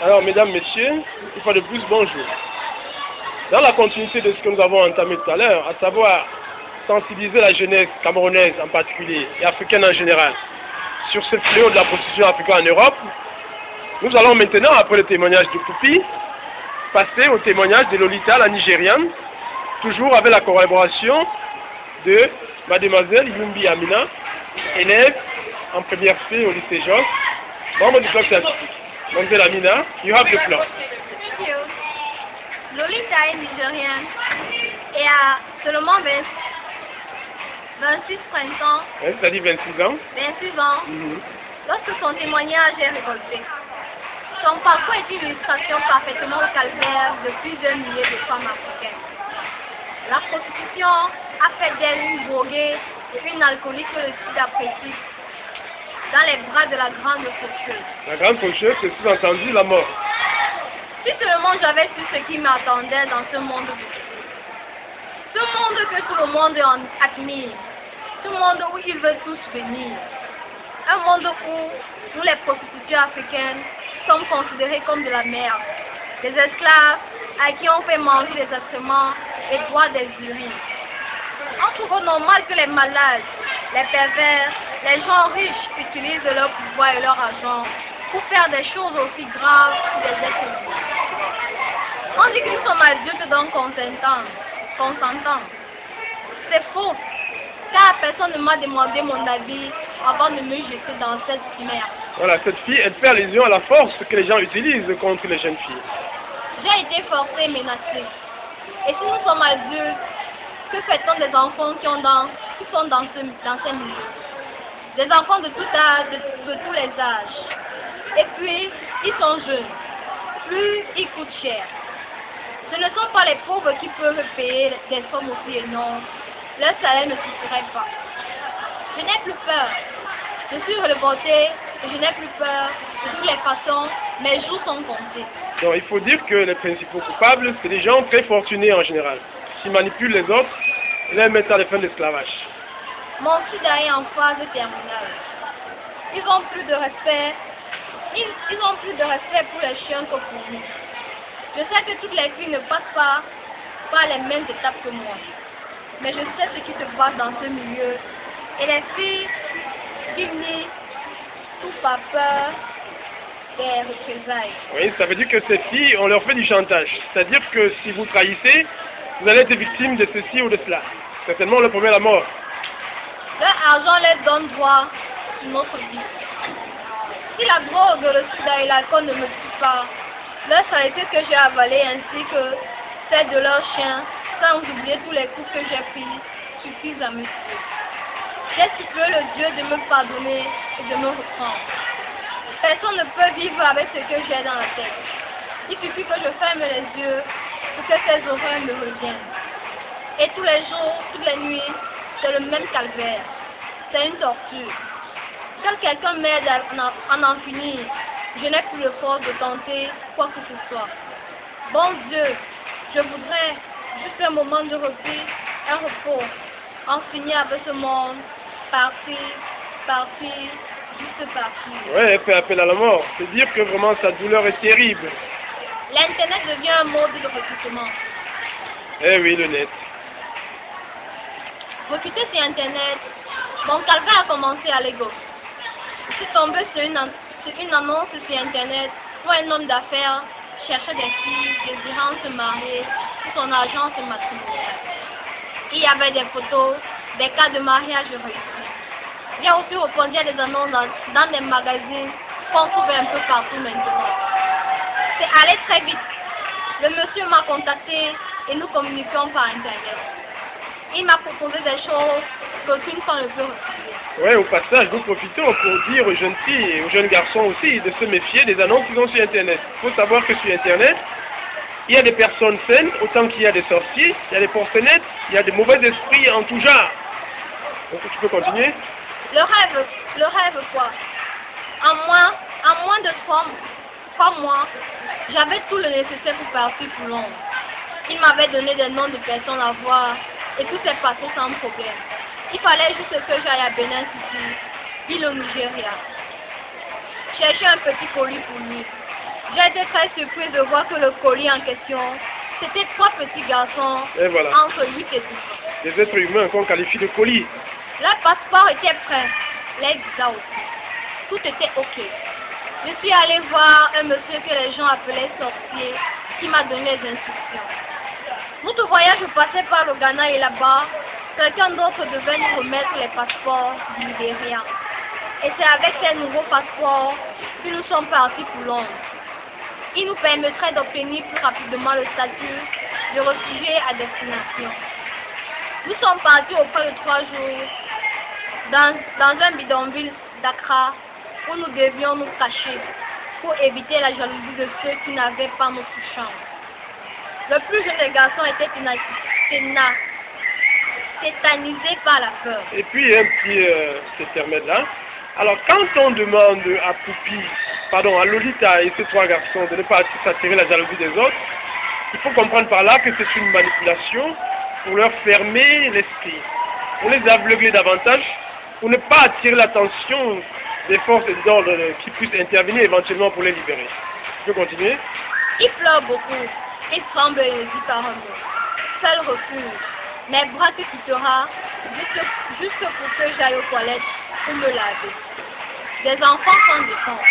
Alors, mesdames, messieurs, une fois de plus, bonjour. Dans la continuité de ce que nous avons entamé tout à l'heure, à savoir sensibiliser la jeunesse camerounaise en particulier et africaine en général sur ce fléau de la prostitution africaine en Europe, nous allons maintenant, après le témoignage de Poupi, passer au témoignage de Lolita, la Nigériane, toujours avec la collaboration de mademoiselle Yumbi Amina, élève en première C au lycée Jos, membre du club scientifique. Mademoiselle Amina, you have the floor. Thank you. Lolita est nigérienne et a seulement 26 printemps, C'est-à-dire 26 ans. 26 ans, lorsque son témoignage est récolté. Son parcours est une illustration parfaitement au calvaire de plusieurs milliers de femmes africaines. La prostitution a fait d'elle une droguée et une alcoolique que le sida précise dans les bras de la grande faucheuse. La grande faucheuse, c'est sous-entendu la mort. Si seulement j'avais su ce qui m'attendait dans ce monde, ce monde que tout le monde admire, ce monde où ils veulent tous venir, un monde où nous les prostituées africaines sommes considérées comme de la merde, des esclaves à qui on fait manger des excréments et boire des urines. On trouve normal que les malades, les pervers, les gens riches utilisent leur pouvoir et leur argent pour faire des choses aussi graves que des êtres humains. On dit que nous sommes adultes donc consentants. C'est faux, car personne ne m'a demandé mon avis avant de me jeter dans cette merde. Voilà, cette fille, elle fait allusion à la force que les gens utilisent contre les jeunes filles. J'ai été forcée et menacée. Et si nous sommes adultes, que fait-on des enfants qui sont dans ces milieux? Des enfants de tout âge, de tous les âges. Et puis, ils sont jeunes. Plus ils coûtent cher. Ce ne sont pas les pauvres qui peuvent payer des sommes aussi énormes. Leur salaire ne suffirait pas. Je n'ai plus peur. Je suis révoltée et je n'ai plus peur. De toutes les façons, mes jours sont comptés. Donc il faut dire que les principaux coupables, c'est des gens très fortunés en général, qui manipulent les autres et les mettent à la fin de l'esclavage. Mon sida est en phase terminale. Ils ont plus de respect. Ils ont plus de respect pour les chiens que pour nous. Je sais que toutes les filles ne passent pas par les mêmes étapes que moi. Mais je sais ce qui se passe dans ce milieu. Et les filles finissent tout par peur des représailles. Oui, ça veut dire que ces filles, on leur fait du chantage. C'est-à-dire que si vous trahissez, vous allez être victime de ceci ou de cela. Certainement, on leur promet la mort. Leur argent les donne droit sur notre vie. Si la drogue, le sida et l'alcool ne me tuent pas, leur saleté que j'ai avalée ainsi que celle de leurs chiens, sans oublier tous les coups que j'ai pris, suffisent à me tuer. J'ai supplié le Dieu de me pardonner et de me reprendre. Personne ne peut vivre avec ce que j'ai dans la tête. Il suffit que je ferme les yeux pour que ces horreurs me reviennent. Et tous les jours, toutes les nuits, c'est le même calvaire. C'est une torture. Quand quelqu'un m'aide à en finir, je n'ai plus le force de tenter quoi que ce soit. Bon Dieu, je voudrais juste un moment de repos, un repos, en finir avec ce monde, partir, juste partir. Oui, elle fait appel à la mort. C'est dire que vraiment sa douleur est terrible. L'Internet devient un mode de recrutement. Eh oui, le net. Recruter sur Internet, mon calvaire a commencé à Lagos. Je suis tombée sur une annonce sur Internet où un homme d'affaires cherchait des filles désirant se marier pour son agence matrimoniale. Il y avait des photos, des cas de mariage réussis. J'ai aussi répondu à des annonces dans des magazines qu'on trouve un peu partout maintenant. C'est allé très vite. Le monsieur m'a contacté et nous communiquions par Internet. Il m'a proposé des choses qu'aucune femme ne peut refuser. Oui, au passage, nous profitons pour dire aux jeunes filles et aux jeunes garçons aussi de se méfier des annonces qu'ils ont sur Internet. Il faut savoir que sur Internet, il y a des personnes saines, autant qu'il y a des sorciers, il y a des prophètes, il y a des mauvais esprits en tout genre. Donc tu peux continuer? Le rêve quoi? En moins de 3 mois, j'avais tout le nécessaire pour partir pour Londres. Il m'avait donné des noms de personnes à voir et tout s'est passé sans problème. Il fallait juste que j'aille à Benin City, ville au Nigeria. Chercher un petit colis pour lui. J'ai été très surprise de voir que le colis en question, c'était 3 petits garçons Et voilà. entre 8 et 10 ans. Des êtres humains qu'on qualifie de colis. Leur passeport était prêt, les visas aussi. Tout était ok. Je suis allée voir un monsieur que les gens appelaient sorcier qui m'a donné les instructions. Notre voyage passait par le Ghana et là-bas, quelqu'un d'autre devait nous remettre les passeports du Libéria. Et c'est avec ces nouveaux passeports que nous sommes partis pour Londres. Il nous permettrait d'obtenir plus rapidement le statut de réfugié à destination. Nous sommes partis auprès de 3 jours dans un bidonville d'Accra où nous devions nous cacher pour éviter la jalousie de ceux qui n'avaient pas notre chambre. Le plus jeune des garçons était tétanisé par la peur. Et puis un petit intermède là. Alors quand on demande à Poupi, pardon, à Lolita et ces 3 garçons de ne pas s'attirer la jalousie des autres, il faut comprendre par là que c'est une manipulation pour leur fermer l'esprit, pour les aveugler davantage, pour ne pas attirer l'attention des forces d'ordre qui puissent intervenir éventuellement pour les libérer. Tu peux continuer? Il pleure beaucoup, il tremble et dit par un mot. Seul refuge, mes bras te quittera juste pour que j'aille aux toilettes pour me laver. Des enfants sans défense.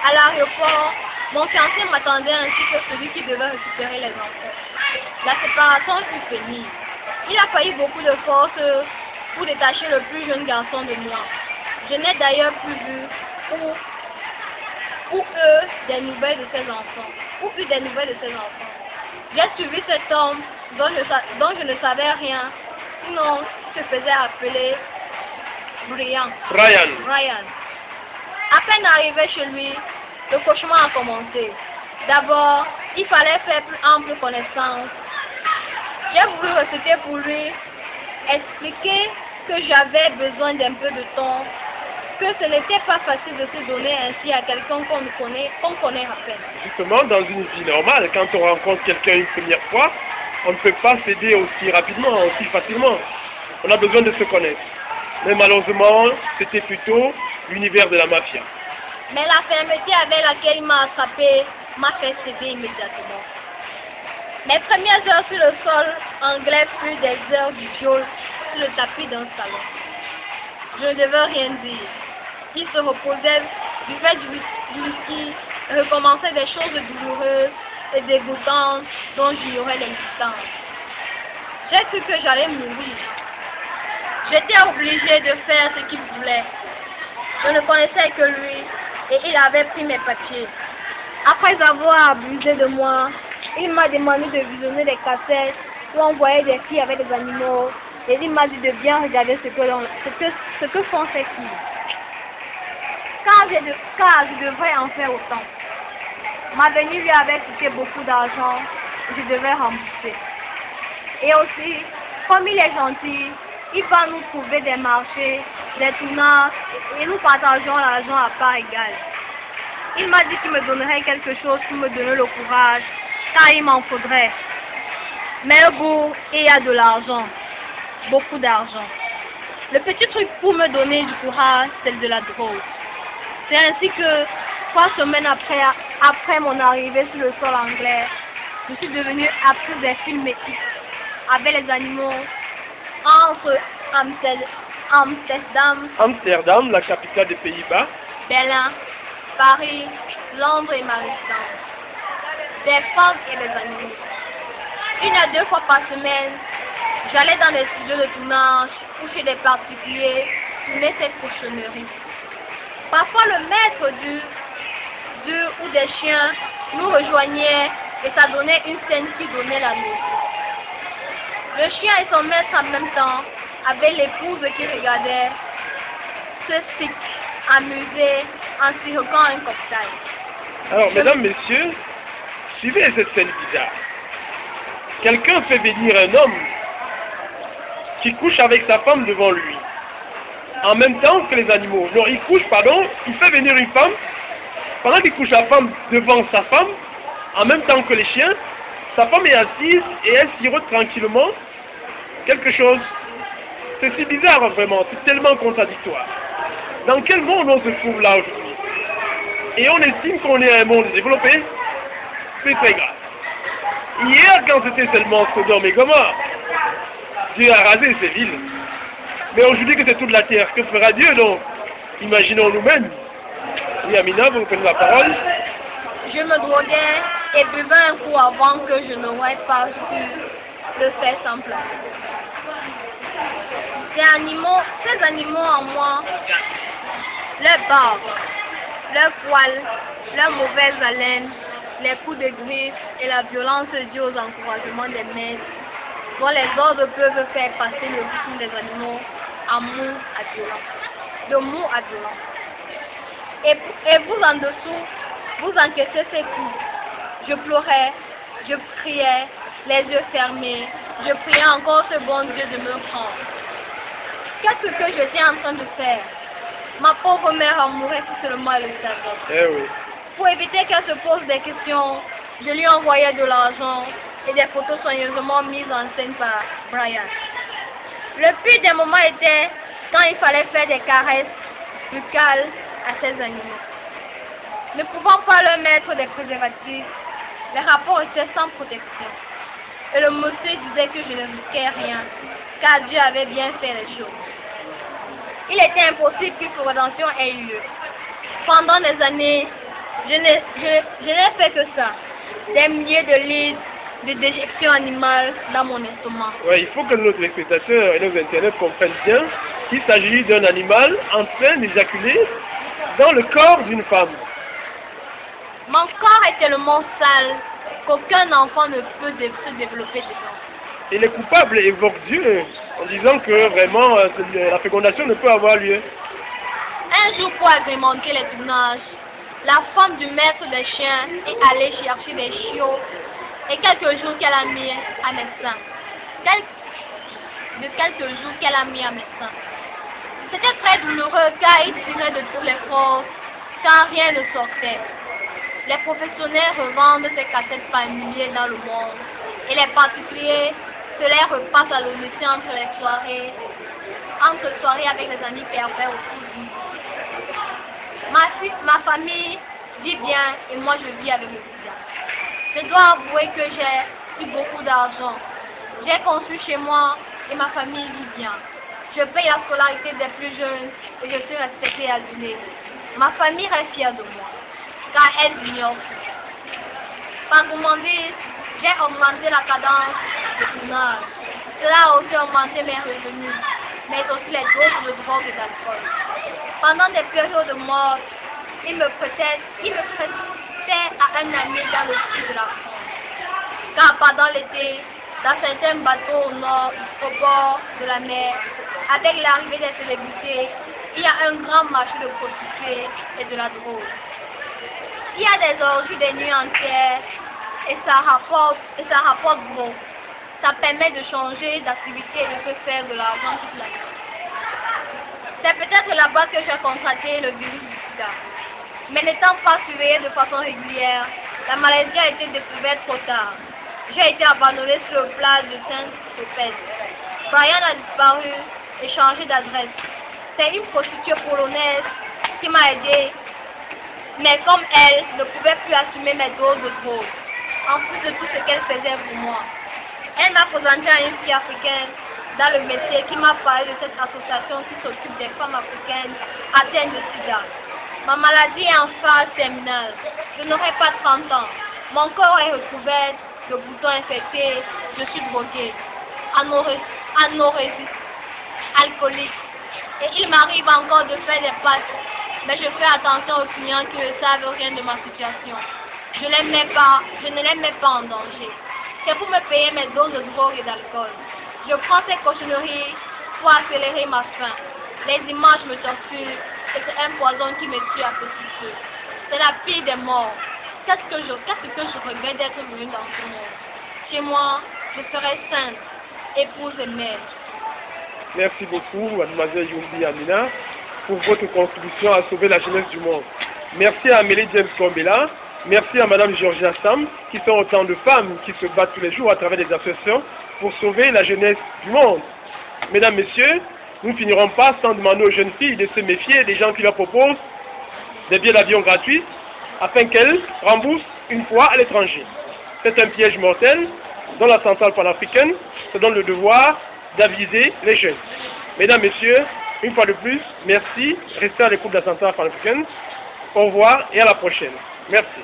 À l'aéroport, mon fiancé m'attendait ainsi que celui qui devait récupérer les enfants. La séparation fut pénible. Il a fallu beaucoup de force pour détacher le plus jeune garçon de moi. Je n'ai d'ailleurs plus vu ou eux des nouvelles de ses enfants. Ou plus des nouvelles de ses enfants. J'ai suivi cet homme dont je ne savais rien, sinon il se faisait appeler Brian. À peine arrivé chez lui, le cauchemar a commencé. D'abord, il fallait faire plus ample connaissance. J'ai voulu reciter pour lui, expliquer que j'avais besoin d'un peu de temps, que ce n'était pas facile de se donner ainsi à quelqu'un qu'on connaît à peine. Justement, dans une vie normale, quand on rencontre quelqu'un une première fois, on ne peut pas s'aider aussi rapidement, aussi facilement. On a besoin de se connaître. Mais malheureusement, c'était plutôt l'univers de la mafia. Mais la fermeté avec laquelle il m'a attrapé m'a fait céder immédiatement. Mes premières heures sur le sol anglais furent des heures du viol sur le tapis d'un salon. Je ne devais rien dire. Il se reposait, buvait du whisky et recommençait des choses douloureuses et dégoûtantes dont j'ignorais l'existence. J'ai cru que j'allais mourir. J'étais obligée de faire ce qu'il voulait. Je ne connaissais que lui et il avait pris mes papiers. Après avoir abusé de moi, il m'a demandé de visionner des cassettes où on voyait des filles avec des animaux et il m'a dit de bien regarder ce que font ces filles. Car je devrais en faire autant. Ma venue lui avait coûté beaucoup d'argent et je devais rembourser. Et aussi, comme il est gentil, il va nous trouver des marchés, des tournages et nous partageons l'argent à part égale. Il m'a dit qu'il me donnerait quelque chose pour me donner le courage, car il m'en faudrait. Mais au bout, il y a de l'argent, beaucoup d'argent. Le petit truc pour me donner du courage, c'est de la drogue. C'est ainsi que 3 semaines après mon arrivée sur le sol anglais, je suis devenue actrice des films avec les animaux entre Amsterdam, la capitale des Pays-Bas, Berlin, Paris, Londres et ma résidence. Des femmes et des animaux. 1 à 2 fois par semaine, j'allais dans les studios de tournage ou chez des particuliers tourner cette cochonnerie. Parfois le maître ou des chiens nous rejoignait et ça donnait une scène qui donnait la leçon. Le chien et son maître en même temps, avec l'épouse qui regardait, se amuser en siroquant un cocktail. Alors, mesdames, messieurs, suivez cette scène bizarre. Quelqu'un fait venir un homme qui couche avec sa femme devant lui. En même temps que les animaux. Non, il fait venir une femme. Pendant qu'il couche la femme devant sa femme, en même temps que les chiens, sa femme est assise et elle sirote tranquillement quelque chose. C'est si bizarre vraiment, c'est tellement contradictoire. Dans quel monde on se trouve là aujourd'hui? et on estime qu'on est un monde développé, c'est très grave. Hier, quand c'était seulement Sodome et Gomorrhe, Dieu a rasé ces villes. Mais aujourd'hui que c'est toute la terre, que fera Dieu donc? Imaginons nous-mêmes. Oui, Amina, vous prenez la parole. Je me droguais et buvais un coup avant que je n'aurais pas su le faire sans plan. Ces animaux en moi, leur barbe, leur poil, leur mauvaise haleine, les coups de griffe et la violence due aux encouragements des maîtres, dont les ordres peuvent faire passer le rythme des animaux en mou à violent, de mou à violent. Et vous en dessous, vous encaissez ces coups. Je pleurais, je priais, les yeux fermés, je priais encore ce bon Dieu de me prendre. Qu'est-ce que j'étais en train de faire? Ma pauvre mère en mourrait si seulement elle le savait. Eh oui. Pour éviter qu'elle se pose des questions, je lui envoyais de l'argent et des photos soigneusement mises en scène par Brian. Le pire des moments était quand il fallait faire des caresses buccales à ces animaux. Ne pouvant pas leur mettre des préservatifs, les rapports étaient sans protection. Et le monsieur disait que je ne risquais rien, car Dieu avait bien fait les choses. Il était impossible qu'une rédemption ait eu lieu. Pendant des années, je n'ai fait que ça. Des milliers de litres de déjections animales dans mon estomac. Ouais, il faut que nos téléspectateurs et nos internautes comprennent bien qu'il s'agit d'un animal en train d'éjaculer dans le corps d'une femme. Mon corps est tellement sale qu'aucun enfant ne peut se développer dedans. Et les coupables évoquent Dieu en disant que vraiment la fécondation ne peut avoir lieu. Un jour, pour agrémenter les tournages, la femme du maître des chiens est allée chercher des chiots et quelques jours qu'elle a mis à mes seins. C'était très douloureux car il tirait de tous les forces quand rien ne sortait. Les professionnels revendent ces cassettes par milliers dans le monde et les particuliers se les repassent à l'audition entre soirées avec les amis pervers autour du. Ma famille vit bien et moi je vis avec le sida. Je dois avouer que j'ai eu beaucoup d'argent. J'ai construit chez moi et ma famille vit bien. Je paye la scolarité des plus jeunes et je suis respectée et adulée. Ma famille est fière de moi, car elle ignore. Par gourmandise, j'ai augmenté la cadence de tournage. Cela a aussi augmenté mes revenus, mais aussi les doses de drogue et d'alcool. Pendant des périodes de mort, il me prêtait à un ami dans le sud de la France. Car pendant l'été, dans certains bateaux au nord, au bord de la mer, avec l'arrivée des célébrités, il y a un grand marché de prostituées et de la drogue. Il y a des orgies des nuits entières et ça rapporte gros. Ça permet de changer d'activité et de se faire de l'argent toute la nuit. C'est peut-être là-bas que j'ai contracté le virus du sida. Mais n'étant pas surveillée de façon régulière, la maladie a été découverte trop tard. J'ai été abandonnée sur le plage de Saint-Tropez. Brian a disparu et changé d'adresse. C'est une prostituée polonaise qui m'a aidée, mais comme elle ne pouvait plus assumer mes doses de drogue, en plus de tout ce qu'elle faisait pour moi. Elle m'a présenté à une fille africaine dans le métier qui m'a parlé de cette association qui s'occupe des femmes africaines atteintes de sida. Ma maladie est en phase terminale. Je n'aurai pas 30 ans. Mon corps est recouvert de boutons infectés. Je suis droguée, anorexie, alcoolique. Et il m'arrive encore de faire des passes. Mais je fais attention aux clients qui ne savent rien de ma situation. Je ne les mets pas en danger. C'est pour me payer mes doses de drogue et d'alcool. Je prends ces cochonneries pour accélérer ma faim. Les images me torturent et c'est un poison qui me tue à petit feu. C'est la pire des morts. Qu'est-ce que je regrette d'être venue dans ce monde? Chez moi, je serai sainte, épouse et mère. Merci beaucoup, mademoiselle Yumbi Amina, pour votre contribution à sauver la jeunesse du monde. Merci à Amélie James Kombela. Merci à madame Georgia Sam, qui sont autant de femmes qui se battent tous les jours à travers des associations pour sauver la jeunesse du monde. Mesdames, messieurs, nous ne finirons pas sans demander aux jeunes filles de se méfier des gens qui leur proposent des billets d'avion gratuits afin qu'elle rembourse une fois à l'étranger. C'est un piège mortel dont la centrale panafricaine se donne le devoir d'aviser les jeunes. Mesdames, Messieurs, une fois de plus, merci. Restez à l'écoute de la centrale panafricaine. Au revoir et à la prochaine. Merci.